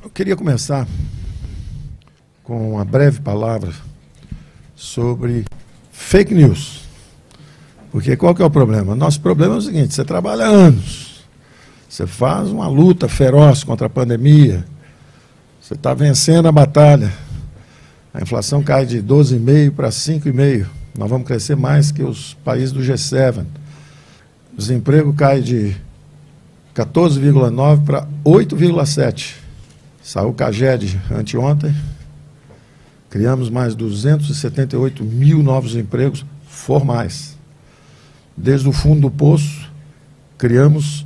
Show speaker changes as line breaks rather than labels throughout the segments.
Eu queria começar com uma breve palavra sobre fake news. Porque qual que é o problema? Nosso problema é o seguinte: você trabalha anos, você faz uma luta feroz contra a pandemia, você está vencendo a batalha, a inflação cai de 12,5% para 5,5%, nós vamos crescer mais que os países do G7, o desemprego cai de 14,9% para 8,7%, saiu o CAGED anteontem, criamos mais 278 mil novos empregos formais. Desde o fundo do poço, criamos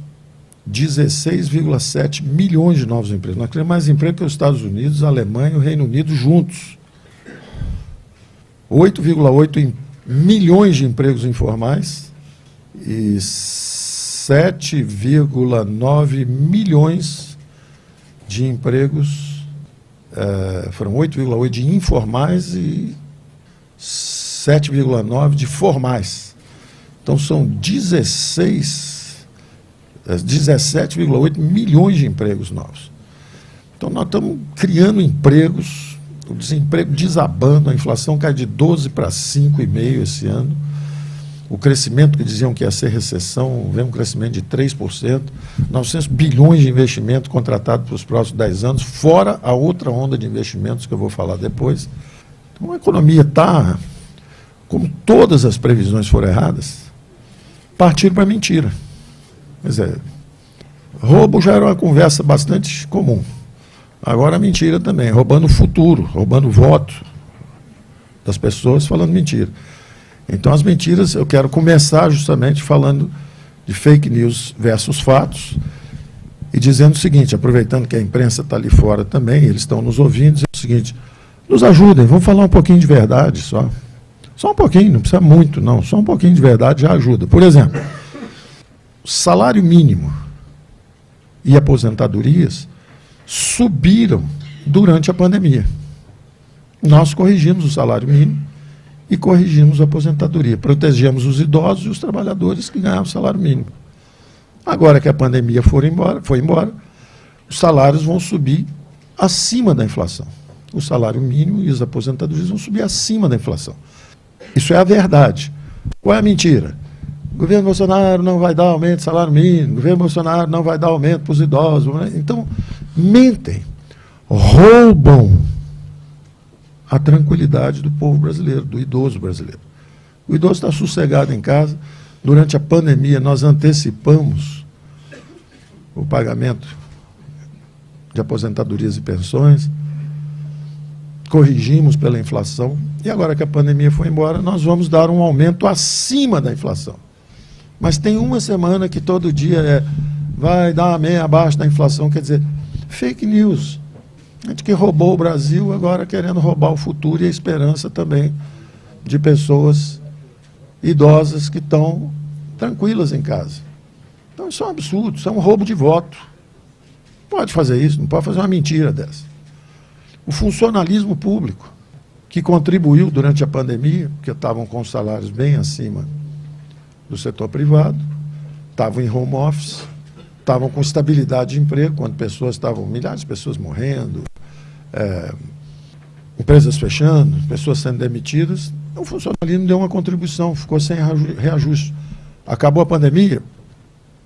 16,7 milhões de novos empregos. Nós criamos mais emprego que os Estados Unidos, a Alemanha e o Reino Unido juntos. 8,8 milhões de empregos informais e 7,9 milhões de empregos, foram 8,8 de informais e 7,9 de formais. Então são 17,8 milhões de empregos novos. Então nós estamos criando empregos, o desemprego desabando, a inflação cai de 12 para 5,5 esse ano. O crescimento que diziam que ia ser recessão, vem um crescimento de 3%, 900 bilhões de investimento contratado para os próximos 10 anos, fora a outra onda de investimentos que eu vou falar depois. Então a economia está, como todas as previsões foram erradas, partiram para mentira. Quer dizer, roubo já era uma conversa bastante comum. Agora a mentira também, roubando o futuro, roubando o voto das pessoas, falando mentira. Então as mentiras, eu quero começar justamente falando de fake news versus fatos e dizendo o seguinte, aproveitando que a imprensa está ali fora também, eles estão nos ouvindo, dizendo o seguinte: nos ajudem, vamos falar um pouquinho de verdade só. Só um pouquinho, não precisa muito não, só um pouquinho de verdade já ajuda. Por exemplo, o salário mínimo e aposentadorias subiram durante a pandemia. Nós corrigimos o salário mínimo e corrigimos a aposentadoria. Protegemos os idosos e os trabalhadores que ganhavam salário mínimo. Agora que a pandemia foi embora, os salários vão subir acima da inflação. O salário mínimo e as aposentadorias vão subir acima da inflação. Isso é a verdade. Qual é a mentira? O governo Bolsonaro não vai dar aumento do salário mínimo, o governo Bolsonaro não vai dar aumento para os idosos. Então, mentem, roubam a tranquilidade do povo brasileiro, do idoso brasileiro. O idoso está sossegado em casa. Durante a pandemia, nós antecipamos o pagamento de aposentadorias e pensões, corrigimos pela inflação, e agora que a pandemia foi embora, nós vamos dar um aumento acima da inflação. Mas tem uma semana que todo dia vai dar uma meia abaixo da inflação, quer dizer, fake news. A gente que roubou o Brasil, agora querendo roubar o futuro e a esperança também de pessoas idosas que estão tranquilas em casa. Então isso é um absurdo, isso é um roubo de voto. Não pode fazer isso, não pode fazer uma mentira dessa. O funcionalismo público, que contribuiu durante a pandemia, porque estavam com salários bem acima do setor privado, estavam em home office, estavam com estabilidade de emprego, quando milhares de pessoas morrendo, empresas fechando, pessoas sendo demitidas, o funcionalismo deu uma contribuição, ficou sem reajuste. Acabou a pandemia,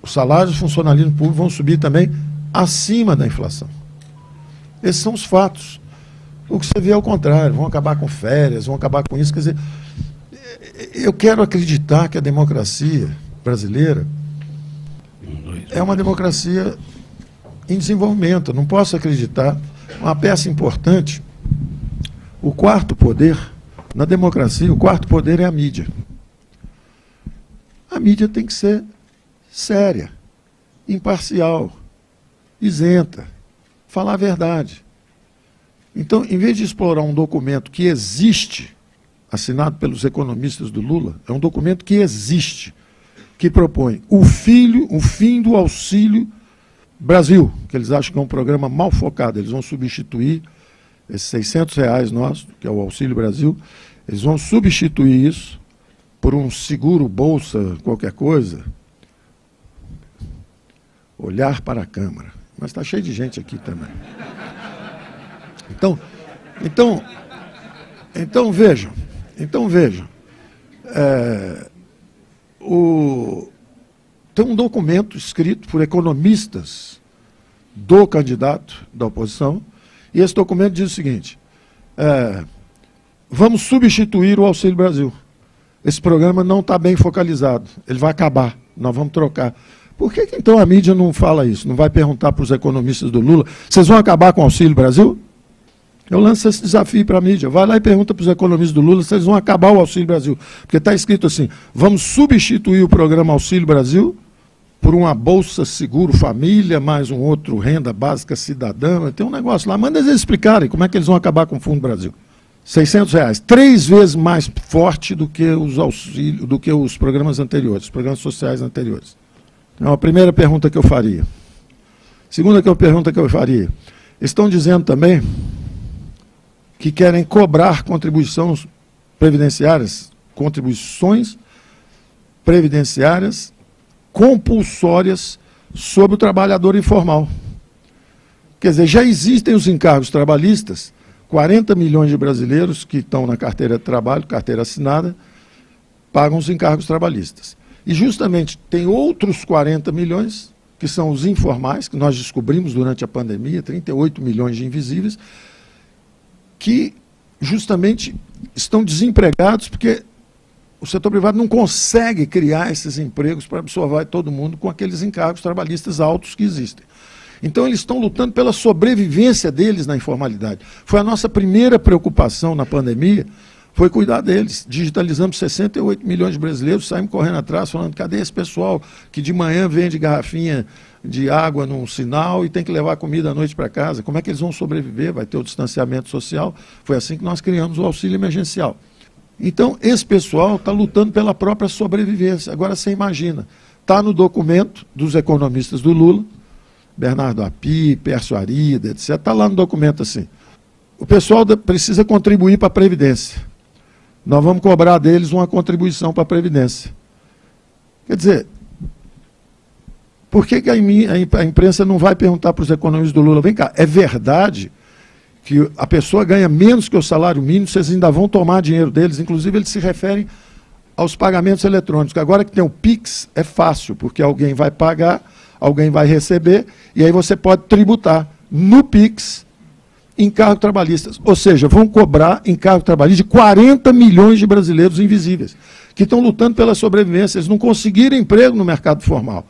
os salários do funcionalismo público vão subir também acima da inflação. Esses são os fatos. O que você vê é o contrário, vão acabar com férias, vão acabar com isso. Quer dizer, eu quero acreditar que a democracia brasileira é uma democracia em desenvolvimento. Eu não posso acreditar. Uma peça importante, o quarto poder, na democracia, o quarto poder é a mídia. A mídia tem que ser séria, imparcial, isenta, falar a verdade. Então, em vez de explorar um documento que existe, assinado pelos economistas do Lula, é um documento que existe, que propõe o fim do Auxílio Brasil, que eles acham que é um programa mal focado. Eles vão substituir esses R$600 nossos, que é o Auxílio Brasil, eles vão substituir isso por um seguro bolsa, qualquer coisa. Olhar para a Câmara. Mas está cheio de gente aqui também. Então vejam, tem um documento escrito por economistas do candidato da oposição, e esse documento diz o seguinte: vamos substituir o Auxílio Brasil. Esse programa não está bem focalizado, ele vai acabar, nós vamos trocar. Por que então a mídia não fala isso? Não vai perguntar para os economistas do Lula: vocês vão acabar com o Auxílio Brasil? Eu lanço esse desafio para a mídia. Vai lá e pergunta para os economistas do Lula se eles vão acabar o Auxílio Brasil. Porque está escrito assim: vamos substituir o programa Auxílio Brasil por uma Bolsa Seguro Família, mais um outro Renda Básica Cidadã. Tem um negócio lá. Manda eles explicarem como é que eles vão acabar com o Fundo Brasil. R$600, 3 vezes mais forte do que os programas anteriores, os programas sociais anteriores. Então, a primeira pergunta que eu faria. Segunda pergunta que eu faria. Estão dizendo também que querem cobrar contribuições previdenciárias compulsórias sobre o trabalhador informal. Quer dizer, já existem os encargos trabalhistas. 40 milhões de brasileiros que estão na carteira de trabalho, carteira assinada, pagam os encargos trabalhistas. E justamente tem outros 40 milhões, que são os informais, que nós descobrimos durante a pandemia, 38 milhões de invisíveis, que justamente estão desempregados porque o setor privado não consegue criar esses empregos para absorver todo mundo com aqueles encargos trabalhistas altos que existem. Então, eles estão lutando pela sobrevivência deles na informalidade. Foi a nossa primeira preocupação na pandemia, foi cuidar deles. Digitalizamos 68 milhões de brasileiros, saímos correndo atrás, falando: cadê esse pessoal que de manhã vende garrafinha de água num sinal e tem que levar comida à noite para casa? Como é que eles vão sobreviver? Vai ter o distanciamento social? Foi assim que nós criamos o auxílio emergencial. Então, esse pessoal está lutando pela própria sobrevivência. Agora, você imagina, está no documento dos economistas do Lula, Bernardo Api, Pércio Arida, etc. Está lá no documento assim: o pessoal precisa contribuir para a Previdência. Nós vamos cobrar deles uma contribuição para a Previdência. Quer dizer, por que a imprensa não vai perguntar para os economistas do Lula: vem cá, é verdade que a pessoa ganha menos que o salário mínimo, vocês ainda vão tomar dinheiro deles? Inclusive, eles se referem aos pagamentos eletrônicos. Agora que tem o Pix, é fácil, porque alguém vai pagar, alguém vai receber, e aí você pode tributar no Pix encargos trabalhistas. Ou seja, vão cobrar encargo trabalhista de 40 milhões de brasileiros invisíveis, que estão lutando pela sobrevivência. Eles não conseguiram emprego no mercado formal.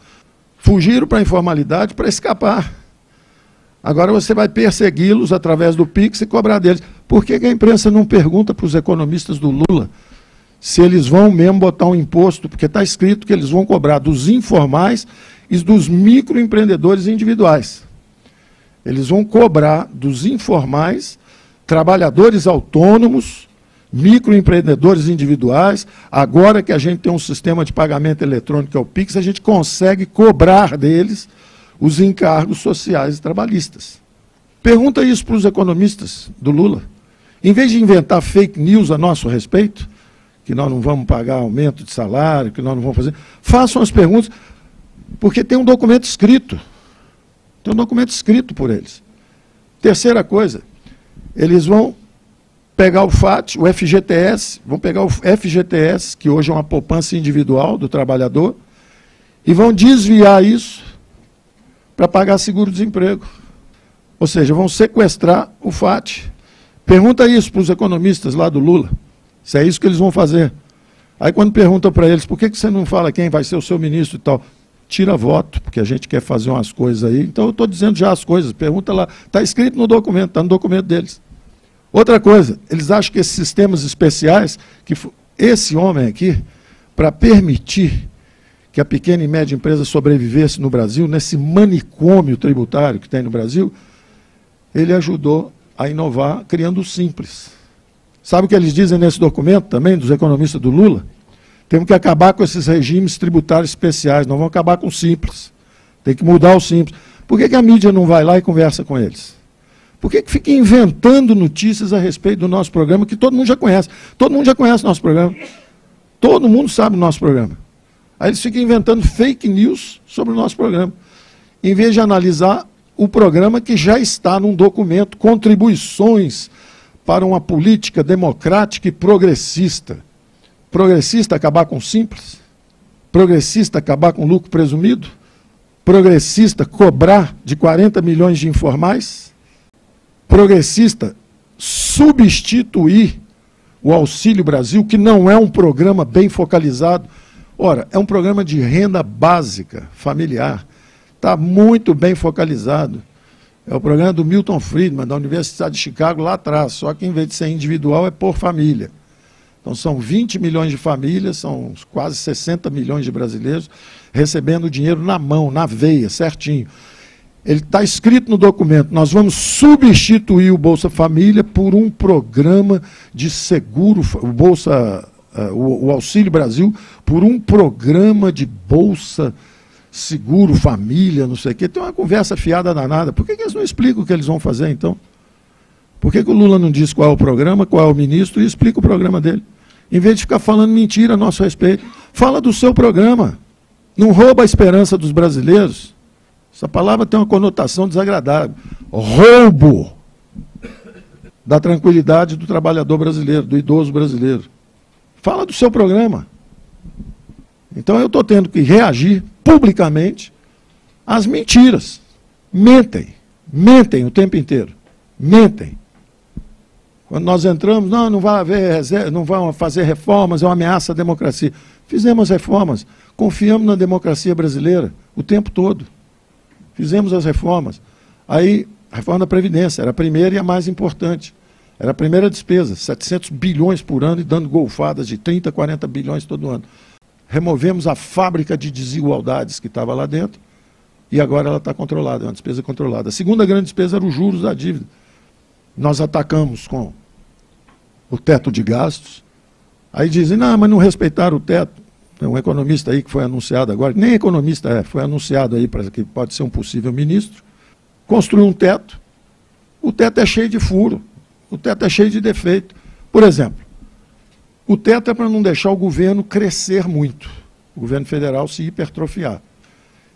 Fugiram para a informalidade para escapar. Agora você vai persegui-los através do Pix e cobrar deles. Por que a imprensa não pergunta para os economistas do Lula se eles vão mesmo botar um imposto? Porque está escrito que eles vão cobrar dos informais e dos microempreendedores individuais. Eles vão cobrar dos informais, trabalhadores autônomos, microempreendedores individuais. Agora que a gente tem um sistema de pagamento eletrônico, que é o Pix, a gente consegue cobrar deles os encargos sociais e trabalhistas. Pergunta isso para os economistas do Lula. Em vez de inventar fake news a nosso respeito, que nós não vamos pagar aumento de salário, que nós não vamos fazer, façam as perguntas, porque tem um documento escrito. Tem um documento escrito por eles. Terceira coisa, eles vão pegar o FAT, o FGTS, vão pegar o FGTS, que hoje é uma poupança individual do trabalhador, e vão desviar isso para pagar seguro-desemprego. Ou seja, vão sequestrar o FAT. Pergunta isso para os economistas lá do Lula, se é isso que eles vão fazer. Aí quando perguntam para eles: por que você não fala quem vai ser o seu ministro e tal? Tira voto, porque a gente quer fazer umas coisas aí. Então eu estou dizendo já as coisas, pergunta lá. Está escrito no documento, está no documento deles. Outra coisa, eles acham que esses sistemas especiais, que esse homem aqui, para permitir que a pequena e média empresa sobrevivesse no Brasil, nesse manicômio tributário que tem no Brasil, ele ajudou a inovar criando o Simples. Sabe o que eles dizem nesse documento também, dos economistas do Lula? Temos que acabar com esses regimes tributários especiais, nós vamos acabar com o Simples. Tem que mudar o Simples. Por que a mídia não vai lá e conversa com eles? Por que fica inventando notícias a respeito do nosso programa que todo mundo já conhece? Todo mundo já conhece o nosso programa. Todo mundo sabe o nosso programa. Aí eles ficam inventando fake news sobre o nosso programa, em vez de analisar o programa que já está num documento, Contribuições para uma Política Democrática e Progressista. Progressista, acabar com o simples? Progressista, acabar com o lucro presumido? Progressista, cobrar de 40 milhões de informais? Progressista, substituir o Auxílio Brasil, que não é um programa bem focalizado. Ora, é um programa de renda básica, familiar. Está muito bem focalizado. É o programa do Milton Friedman, da Universidade de Chicago, lá atrás. Só que, em vez de ser individual, é por família. Então, são 20 milhões de famílias, são quase 60 milhões de brasileiros recebendo dinheiro na mão, na veia, certinho. Ele está escrito no documento, nós vamos substituir o Bolsa Família por um programa de seguro, o Auxílio Brasil, por um programa de Bolsa Seguro Família, não sei o quê. Tem uma conversa fiada danada. Por que eles não explicam o que eles vão fazer, então? Por que o Lula não diz qual é o programa, qual é o ministro e explica o programa dele? Em vez de ficar falando mentira a nosso respeito, fala do seu programa. Não rouba a esperança dos brasileiros. Essa palavra tem uma conotação desagradável. Roubo da tranquilidade do trabalhador brasileiro, do idoso brasileiro. Fala do seu programa. Então eu estou tendo que reagir publicamente às mentiras. Mentem o tempo inteiro. Mentem. Quando nós entramos, não vai haver, não vão fazer reformas, é uma ameaça à democracia. Fizemos reformas, confiamos na democracia brasileira o tempo todo. Fizemos as reformas. Aí, a reforma da Previdência era a primeira e a mais importante. Era a primeira despesa, 700 bilhões por ano e dando golfadas de 30, 40 bilhões todo ano. Removemos a fábrica de desigualdades que estava lá dentro e agora ela está controlada, é uma despesa controlada. A segunda grande despesa era os juros da dívida. Nós atacamos com o teto de gastos. Aí dizem, não, mas não respeitaram o teto. Tem um economista aí que foi anunciado agora, nem economista é, foi anunciado aí para que pode ser um possível ministro, construiu um teto. O teto é cheio de furo, o teto é cheio de defeito. Por exemplo, o teto é para não deixar o governo crescer muito, o governo federal se hipertrofiar.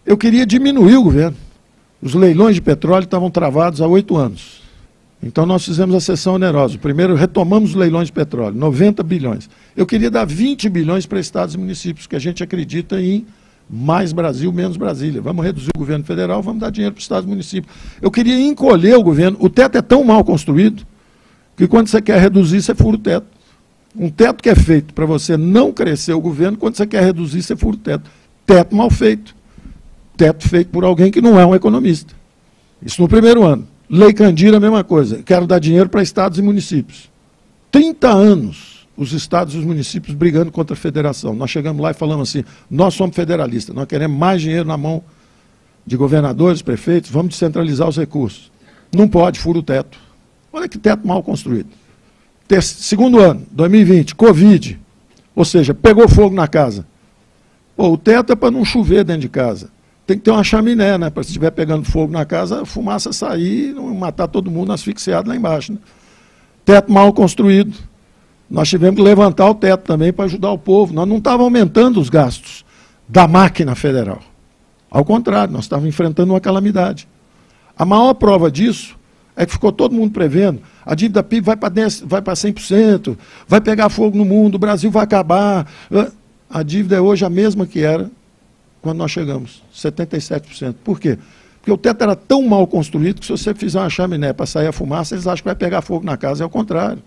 Eu queria diminuir o governo. Os leilões de petróleo estavam travados há 8 anos. Então nós fizemos a cessão onerosa. Primeiro retomamos os leilões de petróleo, 90 bilhões. Eu queria dar 20 bilhões para estados e municípios, que a gente acredita em mais Brasil, menos Brasília. Vamos reduzir o governo federal, vamos dar dinheiro para os estados e municípios. Eu queria encolher o governo. O teto é tão mal construído que quando você quer reduzir, você fura o teto. Um teto que é feito para você não crescer o governo, quando você quer reduzir, você fura o teto. Teto mal feito. Teto feito por alguém que não é um economista. Isso no primeiro ano. Lei Candir, a mesma coisa. Quero dar dinheiro para estados e municípios. 30 anos os estados e os municípios brigando contra a federação. Nós chegamos lá e falamos assim, nós somos federalistas, nós queremos mais dinheiro na mão de governadores, prefeitos, vamos descentralizar os recursos. Não pode, fura o teto. Olha que teto mal construído. Segundo ano, 2020, Covid. Ou seja, pegou fogo na casa. Pô, o teto é para não chover dentro de casa. Tem que ter uma chaminé, né? Para se estiver pegando fogo na casa, a fumaça sair e não matar todo mundo asfixiado lá embaixo. Né? Teto mal construído. Nós tivemos que levantar o teto também para ajudar o povo. Nós não estávamos aumentando os gastos da máquina federal. Ao contrário, nós estávamos enfrentando uma calamidade. A maior prova disso é que ficou todo mundo prevendo. A dívida PIB vai para 100%, vai pegar fogo no mundo, o Brasil vai acabar. A dívida é hoje a mesma que era quando nós chegamos, 77%. Por quê? Porque o teto era tão mal construído que se você fizer uma chaminé para sair a fumaça, eles acham que vai pegar fogo na casa, é o contrário.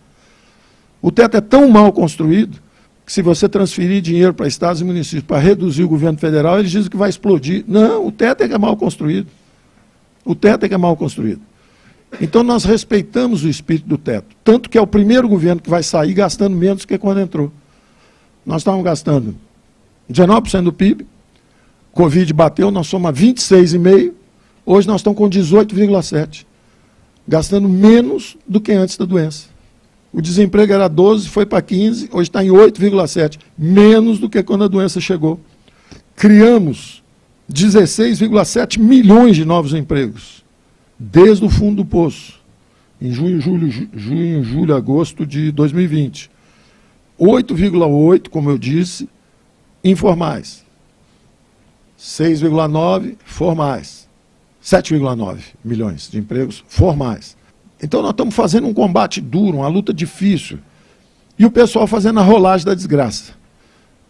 O teto é tão mal construído que se você transferir dinheiro para estados e municípios para reduzir o governo federal, eles dizem que vai explodir. Não, o teto é que é mal construído. O teto é que é mal construído. Então nós respeitamos o espírito do teto, tanto que é o primeiro governo que vai sair gastando menos do que quando entrou. Nós estávamos gastando 19% do PIB, Covid bateu, nós somos a 26,5%, hoje nós estamos com 18,7%, gastando menos do que antes da doença. O desemprego era 12%, foi para 15%, hoje está em 8,7%, menos do que quando a doença chegou. Criamos 16,7 milhões de novos empregos, desde o fundo do poço, em junho, julho, agosto de 2020. 8,8, como eu disse, informais. 6,9 formais. 7,9 milhões de empregos formais. Então nós estamos fazendo um combate duro, uma luta difícil. E o pessoal fazendo a rolagem da desgraça.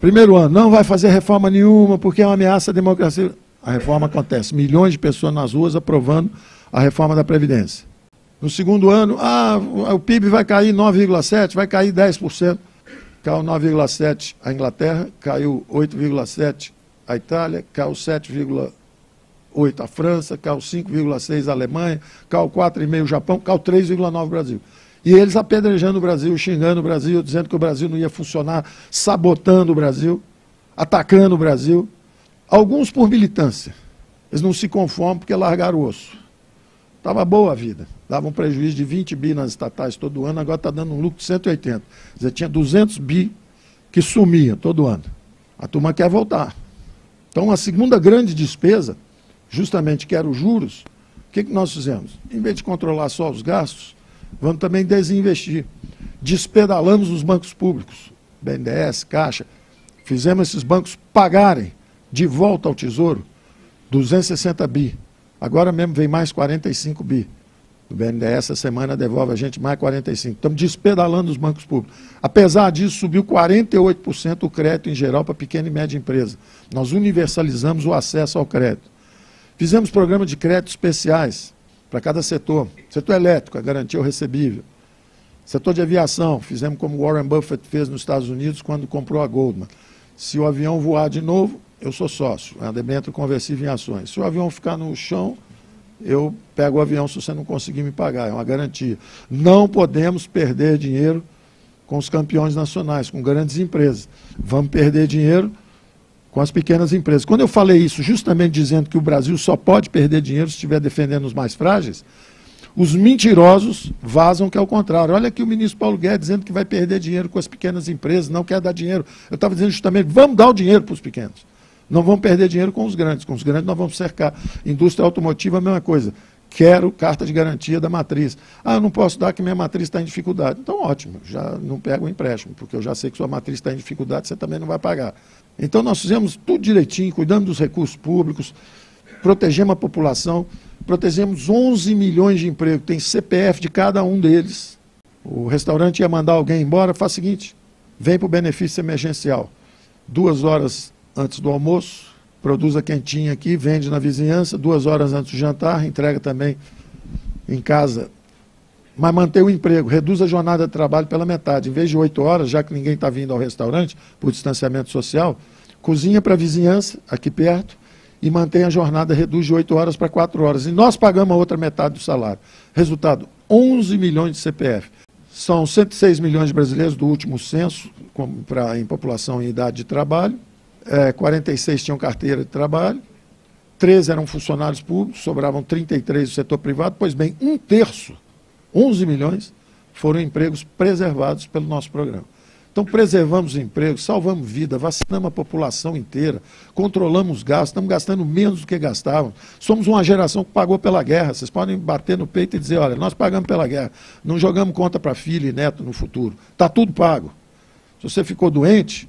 Primeiro ano, não vai fazer reforma nenhuma porque é uma ameaça à democracia. A reforma acontece. Milhões de pessoas nas ruas aprovando a reforma da Previdência. No segundo ano, o PIB vai cair 9,7%, vai cair 10%. Caiu 9,7% a Inglaterra, caiu 8,7% a Itália, caiu 7,8% a França, caiu 5,6% a Alemanha, caiu 4,5% o Japão, caiu 3,9% o Brasil. E eles apedrejando o Brasil, xingando o Brasil, dizendo que o Brasil não ia funcionar, sabotando o Brasil, atacando o Brasil. Alguns por militância. Eles não se conformam porque largaram o osso. Estava boa a vida. Dava um prejuízo de 20 bi nas estatais todo ano, agora está dando um lucro de 180. Quer dizer, tinha 200 bi que sumia todo ano. A turma quer voltar. Então, a segunda grande despesa, justamente que era os juros, o que nós fizemos? Em vez de controlar só os gastos, vamos também desinvestir. Despedalamos os bancos públicos, BNDES, Caixa, fizemos esses bancos pagarem de volta ao Tesouro 260 bi. Agora mesmo vem mais 45 bi. O BNDES essa semana devolve a gente mais 45. Estamos despedalando os bancos públicos. Apesar disso, subiu 48% o crédito em geral para pequena e média empresa. Nós universalizamos o acesso ao crédito. Fizemos programas de crédito especiais para cada setor. Setor elétrico, a garantia ao recebível. Setor de aviação, fizemos como Warren Buffett fez nos Estados Unidos quando comprou a Goldman. Se o avião voar de novo, eu sou sócio, é um debênture conversível em ações. Se o avião ficar no chão, eu pego o avião se você não conseguir me pagar, é uma garantia. Não podemos perder dinheiro com os campeões nacionais, com grandes empresas. Vamos perder dinheiro com as pequenas empresas. Quando eu falei isso, justamente dizendo que o Brasil só pode perder dinheiro se estiver defendendo os mais frágeis, os mentirosos vazam que é o contrário. Olha aqui o ministro Paulo Guedes dizendo que vai perder dinheiro com as pequenas empresas, não quer dar dinheiro. Eu estava dizendo justamente, vamos dar o dinheiro para os pequenos. Não vamos perder dinheiro com os grandes nós vamos cercar. Indústria automotiva, a mesma coisa. Quero carta de garantia da matriz. Eu não posso dar que minha matriz está em dificuldade. Então, ótimo, já não pego o empréstimo, porque eu já sei que sua matriz está em dificuldade, você também não vai pagar. Então, nós fizemos tudo direitinho, cuidamos dos recursos públicos, protegemos a população, protegemos 11 milhões de empregos, tem CPF de cada um deles. O restaurante ia mandar alguém embora, faz o seguinte, vem para o benefício emergencial. 2 horas antes do almoço, produz a quentinha aqui, vende na vizinhança, 2 horas antes do jantar, entrega também em casa, mas mantém o emprego, reduz a jornada de trabalho pela metade. Em vez de 8 horas, já que ninguém está vindo ao restaurante, por distanciamento social, cozinha para a vizinhança, aqui perto, e mantém a jornada, reduz de 8 horas para 4 horas. E nós pagamos a outra metade do salário. Resultado, 11 milhões de CPF. São 106 milhões de brasileiros do último censo, em população em idade de trabalho. 46 tinham carteira de trabalho, 13 eram funcionários públicos, sobravam 33 do setor privado. Pois bem, 1/3, 11 milhões, foram empregos preservados pelo nosso programa. Então, preservamos empregos, salvamos vida, vacinamos a população inteira, controlamos gastos, estamos gastando menos do que gastávamos. Somos uma geração que pagou pela guerra. Vocês podem bater no peito e dizer, olha, nós pagamos pela guerra, não jogamos conta para filho e neto no futuro. Está tudo pago. Se você ficou doente,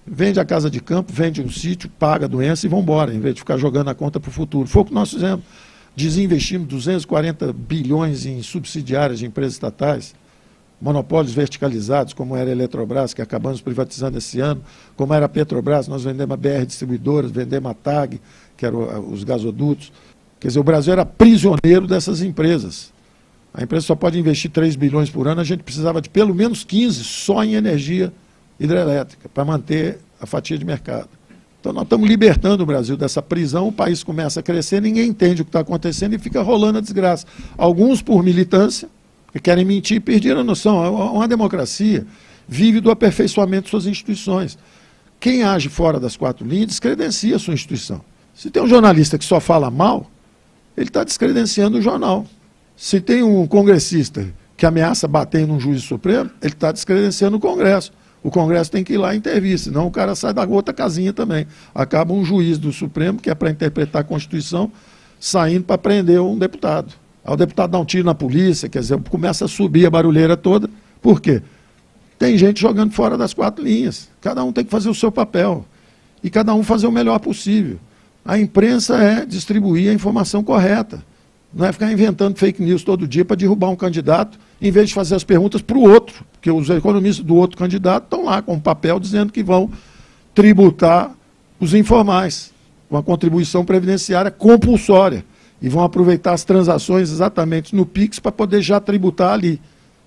vende a casa de campo, vende um sítio, paga a doença e vão embora, em vez de ficar jogando a conta para o futuro. Foi o que nós fizemos. Desinvestimos 240 bilhões em subsidiárias de empresas estatais, monopólios verticalizados, como era a Eletrobras, que acabamos privatizando esse ano, como era a Petrobras, nós vendemos a BR Distribuidoras, vendemos a TAG, que eram os gasodutos. Quer dizer, o Brasil era prisioneiro dessas empresas. A empresa só pode investir 3 bilhões por ano, a gente precisava de pelo menos 15 só em energia hidrelétrica, para manter a fatia de mercado. Então nós estamos libertando o Brasil dessa prisão, o país começa a crescer, ninguém entende o que está acontecendo e fica rolando a desgraça. Alguns por militância, que querem mentir e perderam a noção. Uma democracia vive do aperfeiçoamento de suas instituições. Quem age fora das 4 linhas descredencia a sua instituição. Se tem um jornalista que só fala mal, ele está descredenciando o jornal. Se tem um congressista que ameaça bater num juiz supremo, ele está descredenciando o Congresso. O Congresso tem que ir lá intervir, senão o cara sai da outra casinha também. Acaba um juiz do Supremo, que é para interpretar a Constituição, saindo para prender um deputado. Aí o deputado dá um tiro na polícia, quer dizer, começa a subir a barulheira toda. Por quê? Tem gente jogando fora das 4 linhas. Cada um tem que fazer o seu papel. E cada um fazer o melhor possível. A imprensa é distribuir a informação correta. Não é ficar inventando fake news todo dia para derrubar um candidato, em vez de fazer as perguntas para o outro, porque os economistas do outro candidato estão lá com um papel dizendo que vão tributar os informais, uma contribuição previdenciária compulsória, e vão aproveitar as transações exatamente no Pix para poder já tributar ali,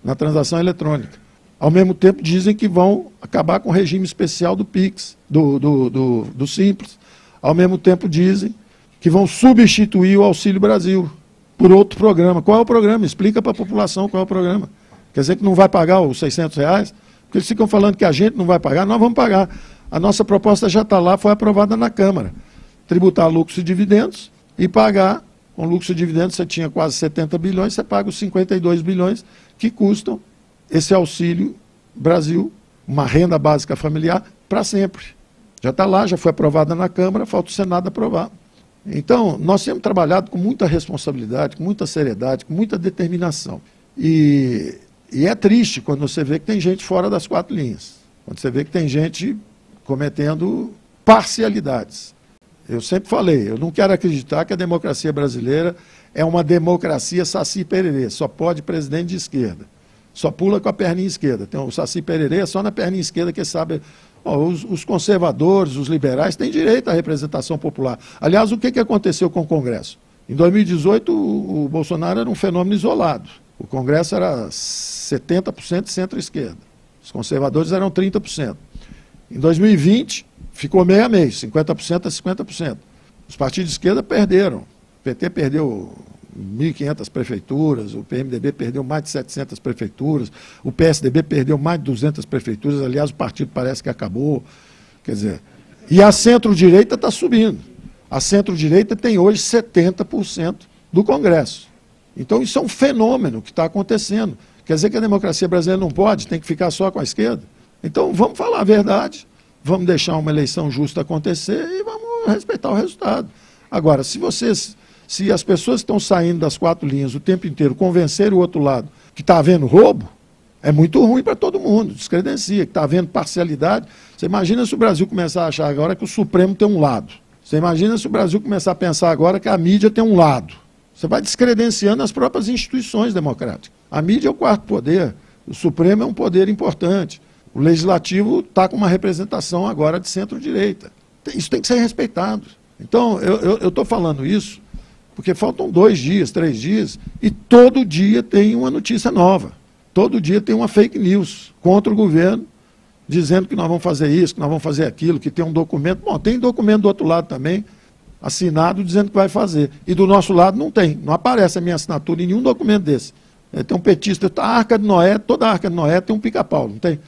na transação eletrônica. Ao mesmo tempo dizem que vão acabar com o regime especial do Pix, do Simples. Ao mesmo tempo dizem que vão substituir o Auxílio Brasil por outro programa. Qual é o programa? Explica para a população qual é o programa. Quer dizer que não vai pagar os R$600? Porque eles ficam falando que a gente não vai pagar, nós vamos pagar. A nossa proposta já está lá, foi aprovada na Câmara. Tributar lucros e dividendos e pagar, com lucros e dividendos você tinha quase 70 bilhões, você paga os 52 bilhões que custam esse Auxílio Brasil, uma renda básica familiar, para sempre. Já está lá, já foi aprovada na Câmara, falta o Senado aprovar. Então, nós temos trabalhado com muita responsabilidade, com muita seriedade, com muita determinação. E é triste quando você vê que tem gente fora das quatro linhas, quando você vê que tem gente cometendo parcialidades. Eu sempre falei, eu não quero acreditar que a democracia brasileira é uma democracia Saci Pererê, só pode presidente de esquerda, só pula com a perninha esquerda. Tem o Saci Pererê, é só na perninha esquerda que sabe. Os conservadores, os liberais têm direito à representação popular. Aliás, o que aconteceu com o Congresso? Em 2018, o Bolsonaro era um fenômeno isolado. O Congresso era 70% centro-esquerda. Os conservadores eram 30%. Em 2020, ficou meio a meio, 50% a 50%. Os partidos de esquerda perderam. O PT perdeu 1.500 prefeituras, o PMDB perdeu mais de 700 prefeituras, o PSDB perdeu mais de 200 prefeituras, aliás, o partido parece que acabou. Quer dizer, e a centro-direita está subindo. A centro-direita tem hoje 70% do Congresso. Então, isso é um fenômeno que está acontecendo. Quer dizer que a democracia brasileira não pode, tem que ficar só com a esquerda? Então, vamos falar a verdade, vamos deixar uma eleição justa acontecer e vamos respeitar o resultado. Agora, se as pessoas que estão saindo das quatro linhas o tempo inteiro convencerem o outro lado que está havendo roubo, é muito ruim para todo mundo, descredencia, que está havendo parcialidade. Você imagina se o Brasil começar a achar agora que o Supremo tem um lado. Você imagina se o Brasil começar a pensar agora que a mídia tem um lado. Você vai descredenciando as próprias instituições democráticas. A mídia é o quarto poder, o Supremo é um poder importante. O Legislativo está com uma representação agora de centro-direita. Isso tem que ser respeitado. Então, eu estou falando isso porque faltam 2 dias, 3 dias, e todo dia tem uma notícia nova. Todo dia tem uma fake news contra o governo, dizendo que nós vamos fazer isso, que nós vamos fazer aquilo, que tem um documento. Bom, tem documento do outro lado também, assinado, dizendo que vai fazer. E do nosso lado não tem. Não aparece a minha assinatura em nenhum documento desse. Tem um petista, a Arca de Noé, toda a Arca de Noé tem um pica-pau, não tem?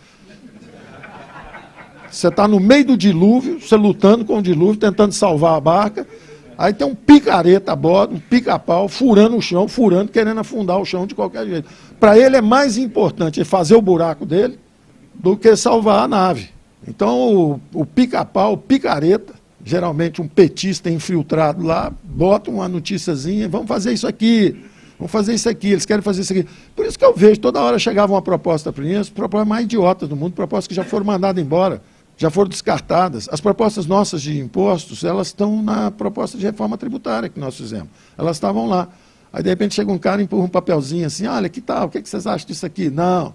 Você está no meio do dilúvio, você lutando com o dilúvio, tentando salvar a barca, aí tem um picareta a bordo, um pica-pau, furando o chão, querendo afundar o chão de qualquer jeito. Para ele é mais importante fazer o buraco dele do que salvar a nave. Então o pica-pau, o picareta, geralmente um petista infiltrado lá, bota uma noticiazinha, vamos fazer isso aqui, eles querem fazer isso aqui. Por isso que eu vejo, toda hora chegava uma proposta para mim, as propostas mais idiotas do mundo, propostas que já foram mandadas embora, já foram descartadas. As propostas nossas de impostos, elas estão na proposta de reforma tributária que nós fizemos. Elas estavam lá. Aí, de repente, chega um cara e empurra um papelzinho assim, olha, que tal, o que vocês acham disso aqui? Não.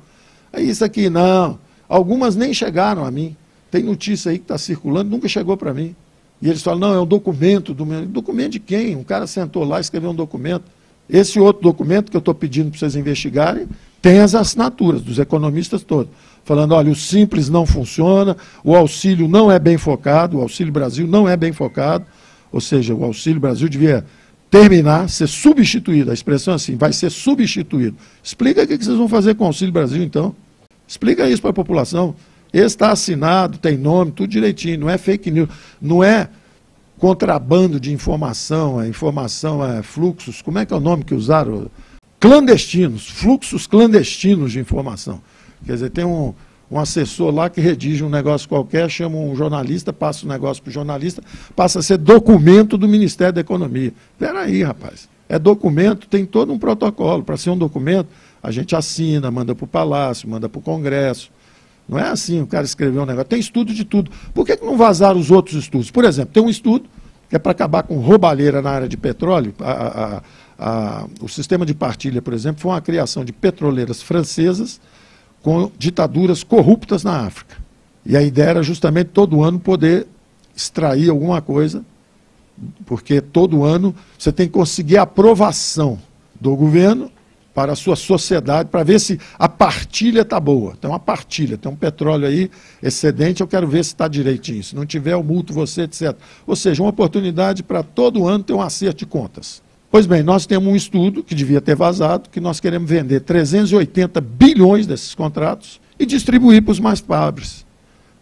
É isso aqui, não. Algumas nem chegaram a mim. Tem notícia aí que está circulando, nunca chegou para mim. E eles falam, não, é um documento. Documento de quem? Um cara sentou lá e escreveu um documento. Esse outro documento que eu estou pedindo para vocês investigarem tem as assinaturas dos economistas todos, falando, olha, o Simples não funciona, o auxílio não é bem focado, o Auxílio Brasil não é bem focado, ou seja, o Auxílio Brasil devia terminar, ser substituído, a expressão é assim, vai ser substituído. Explica o que vocês vão fazer com o Auxílio Brasil, então. Explica isso para a população. Esse está assinado, tem nome, tudo direitinho, não é fake news, não é contrabando de informação é fluxos, como é que é o nome que usaram? Clandestinos, fluxos clandestinos de informação. Quer dizer, tem um assessor lá que redige um negócio qualquer, chama um jornalista, passa o negócio para o jornalista, passa a ser documento do Ministério da Economia. Espera aí, rapaz. É documento, tem todo um protocolo. Para ser um documento, a gente assina, manda para o Palácio, manda para o Congresso. Não é assim, o cara escreveu um negócio. Tem estudo de tudo. Por que não vazaram os outros estudos? Por exemplo, tem um estudo que é para acabar com roubalheira na área de petróleo. O sistema de partilha, por exemplo, foi uma criação de petroleiras francesas com ditaduras corruptas na África. E a ideia era justamente todo ano poder extrair alguma coisa, porque todo ano você tem que conseguir a aprovação do governo para a sua sociedade, para ver se a partilha está boa. Tem uma partilha, tem um petróleo aí excedente, eu quero ver se está direitinho. Se não tiver, eu multo você, etc. Ou seja, uma oportunidade para todo ano ter um acerto de contas. Pois bem, nós temos um estudo, que devia ter vazado, que nós queremos vender 380 bilhões desses contratos e distribuir para os mais pobres,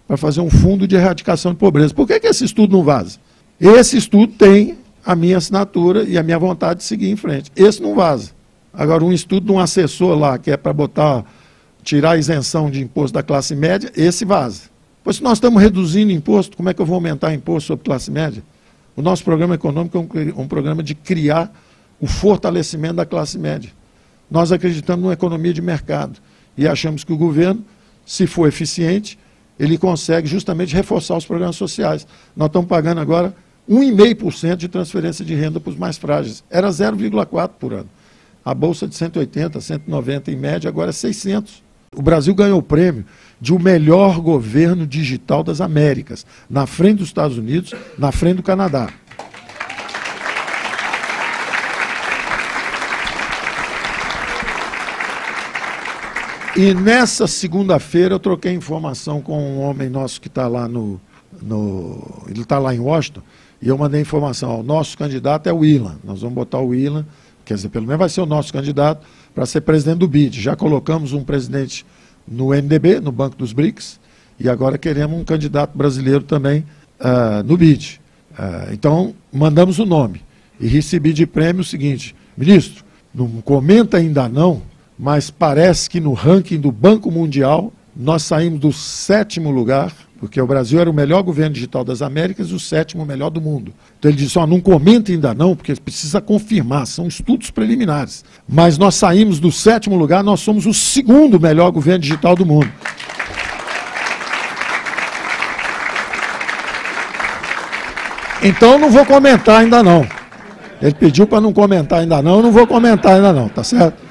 para fazer um fundo de erradicação de pobreza. Por que esse estudo não vaza? Esse estudo tem a minha assinatura e a minha vontade de seguir em frente. Esse não vaza. Agora, um estudo de um assessor lá, que é para tirar a isenção de imposto da classe média, esse vaza. Pois se nós estamos reduzindo imposto, como é que eu vou aumentar imposto sobre classe média? O nosso programa econômico é um programa de criar o fortalecimento da classe média. Nós acreditamos numa economia de mercado e achamos que o governo, se for eficiente, ele consegue justamente reforçar os programas sociais. Nós estamos pagando agora 1,5% de transferência de renda para os mais frágeis. Era 0,4% por ano. A bolsa de 180, 190 em média, agora é 600. O Brasil ganhou o prêmio de o melhor governo digital das Américas, na frente dos Estados Unidos, na frente do Canadá. E nessa segunda-feira eu troquei informação com um homem nosso que está lá ele está lá em Washington, e eu mandei informação, o nosso candidato é o Ilan, nós vamos botar o Ilan, quer dizer, pelo menos vai ser o nosso candidato para ser presidente do BID. Já colocamos um presidente no NDB, no Banco dos BRICS, e agora queremos um candidato brasileiro também no BID. Então, mandamos o nome. E recebi de prêmio o seguinte: ministro, não comenta ainda não, mas parece que no ranking do Banco Mundial nós saímos do 7º lugar, porque o Brasil era o melhor governo digital das Américas e o 7º melhor do mundo. Então ele disse, não comenta ainda não, porque precisa confirmar, são estudos preliminares. Mas nós saímos do 7º lugar, nós somos o 2º melhor governo digital do mundo. Então eu não vou comentar ainda não. Ele pediu para não comentar ainda não, eu não vou comentar ainda não, tá certo?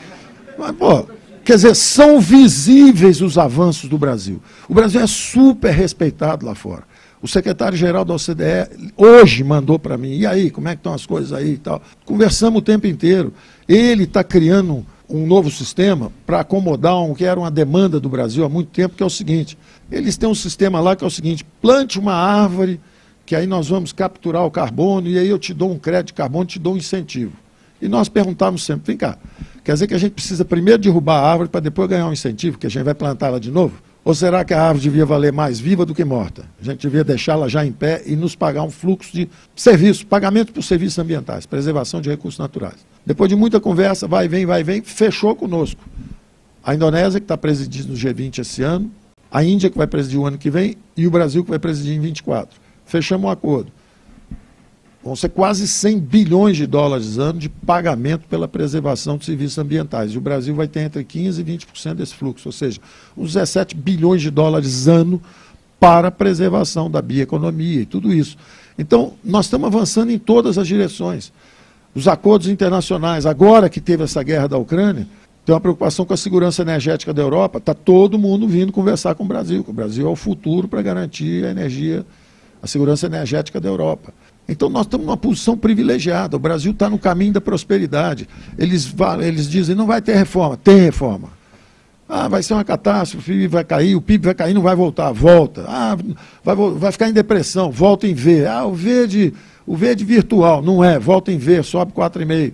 Mas, pô, quer dizer, são visíveis os avanços do Brasil. O Brasil é super respeitado lá fora. O secretário-geral da OCDE hoje mandou para mim, e aí, como é que estão as coisas aí e tal? Conversamos o tempo inteiro. Ele está criando um novo sistema para acomodar o que era uma demanda do Brasil há muito tempo, que é o seguinte, eles têm um sistema lá que é o seguinte, plante uma árvore, que aí nós vamos capturar o carbono, e aí eu te dou um crédito de carbono, te dou um incentivo. E nós perguntávamos sempre, vem cá, quer dizer que a gente precisa primeiro derrubar a árvore para depois ganhar um incentivo, que a gente vai plantar ela de novo? Ou será que a árvore devia valer mais viva do que morta? A gente devia deixá-la já em pé e nos pagar um fluxo de serviço, pagamento por serviços ambientais, preservação de recursos naturais. Depois de muita conversa, vai, vem, fechou conosco. A Indonésia, que está presidindo o G20 esse ano, a Índia, que vai presidir o ano que vem, e o Brasil, que vai presidir em 24. Fechamos um acordo. Vão ser quase 100 bilhões de dólares ano de pagamento pela preservação de serviços ambientais. E o Brasil vai ter entre 15% e 20% desse fluxo, ou seja, uns 17 bilhões de dólares ano para a preservação da bioeconomia e tudo isso. Então, nós estamos avançando em todas as direções. Os acordos internacionais, agora que teve essa guerra da Ucrânia, tem uma preocupação com a segurança energética da Europa, está todo mundo vindo conversar com o Brasil, que o Brasil é o futuro para garantir a energia, a segurança energética da Europa. Então nós estamos numa posição privilegiada, o Brasil está no caminho da prosperidade. Eles dizem, não vai ter reforma, tem reforma. Vai ser uma catástrofe, o PIB vai cair, não vai voltar, volta. Vai ficar em depressão, volta em V. O verde virtual, não é, volta em V, sobe 4,5.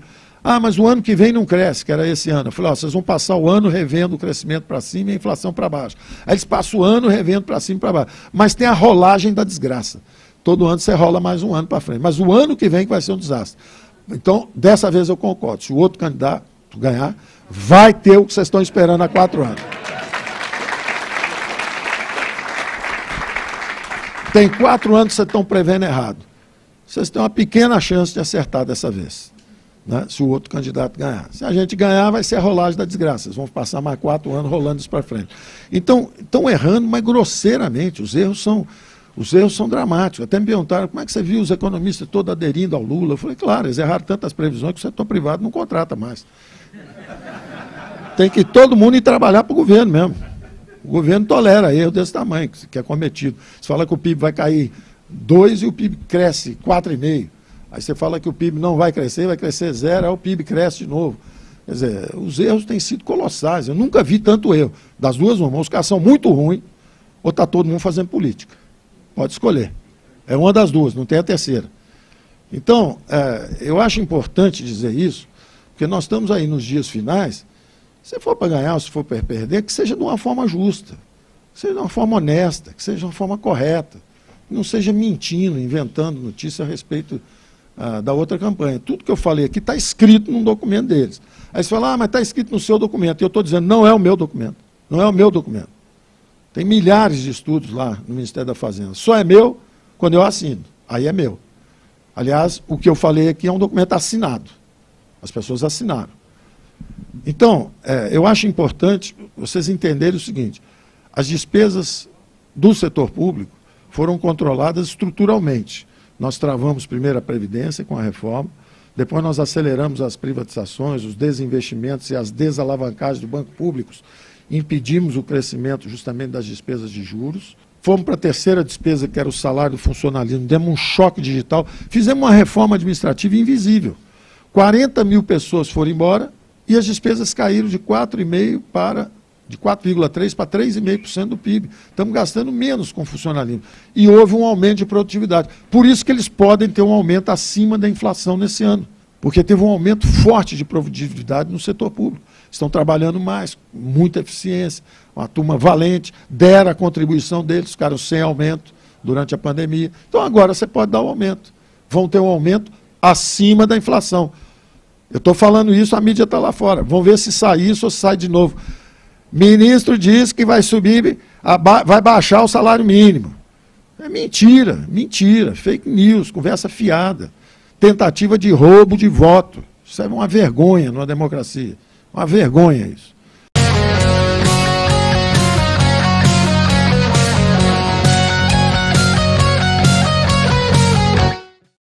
Mas o ano que vem não cresce, que era esse ano. Eu falei, vocês vão passar o ano revendo o crescimento para cima e a inflação para baixo. Aí eles passam o ano revendo para cima e para baixo. Mas tem a rolagem da desgraça. Todo ano você rola mais um ano para frente. Mas o ano que vem que vai ser um desastre. Então, dessa vez eu concordo. Se o outro candidato ganhar, vai ter o que vocês estão esperando há 4 anos. Tem 4 anos que vocês estão prevendo errado. Vocês têm uma pequena chance de acertar dessa vez, né? Se o outro candidato ganhar. Se a gente ganhar, vai ser a rolagem da desgraça. Vocês vão passar mais 4 anos rolando isso para frente. Então, estão errando, mas grosseiramente. Os erros são... Os erros são dramáticos. Até me perguntaram como é que você viu os economistas todos aderindo ao Lula. Eu falei, claro, eles erraram tantas previsões que o setor privado não contrata mais. Tem que todo mundo ir trabalhar para o governo mesmo. O governo tolera erro desse tamanho, que é cometido. Você fala que o PIB vai cair 2 e o PIB cresce 4,5. Aí você fala que o PIB não vai crescer 0, aí o PIB cresce de novo. Quer dizer, os erros têm sido colossais. Eu nunca vi tanto erro. Das duas, uma, os caras são muito ruins, ou está todo mundo fazendo política. Pode escolher. É uma das duas, não tem a terceira. Então, eu acho importante dizer isso, porque nós estamos aí nos dias finais. Se for para ganhar ou se for para perder, que seja de uma forma justa, que seja de uma forma honesta, que seja de uma forma correta, que não seja mentindo, inventando notícia a respeito da outra campanha. Tudo que eu falei aqui está escrito num documento deles. Aí você fala, mas está escrito no seu documento. E eu estou dizendo, não é o meu documento. Não é o meu documento. Tem milhares de estudos lá no Ministério da Fazenda. Só é meu quando eu assino. Aí é meu. Aliás, o que eu falei aqui é um documento assinado. As pessoas assinaram. Então, eu acho importante vocês entenderem o seguinte: as despesas do setor público foram controladas estruturalmente. Nós travamos primeiro a Previdência com a reforma, depois nós aceleramos as privatizações, os desinvestimentos e as desalavancagens de bancos públicos, impedimos o crescimento justamente das despesas de juros. Fomos para a terceira despesa, que era o salário do funcionalismo, demos um choque digital, fizemos uma reforma administrativa invisível. 40 mil pessoas foram embora, e as despesas caíram de 4,5% para 3,5% do PIB. Estamos gastando menos com funcionalismo. E houve um aumento de produtividade. Por isso que eles podem ter um aumento acima da inflação nesse ano. Porque teve um aumento forte de produtividade no setor público. Estão trabalhando mais, com muita eficiência, uma turma valente, deram a contribuição deles, ficaram sem aumento durante a pandemia. Então agora você pode dar um aumento. Vão ter um aumento acima da inflação. Eu estou falando isso, a mídia está lá fora. Vamos ver se sai isso ou se sai de novo. Ministro diz que vai subir, vai baixar o salário mínimo. É mentira, mentira, fake news, conversa fiada. Tentativa de roubo de voto. Isso é uma vergonha numa democracia. Uma vergonha isso.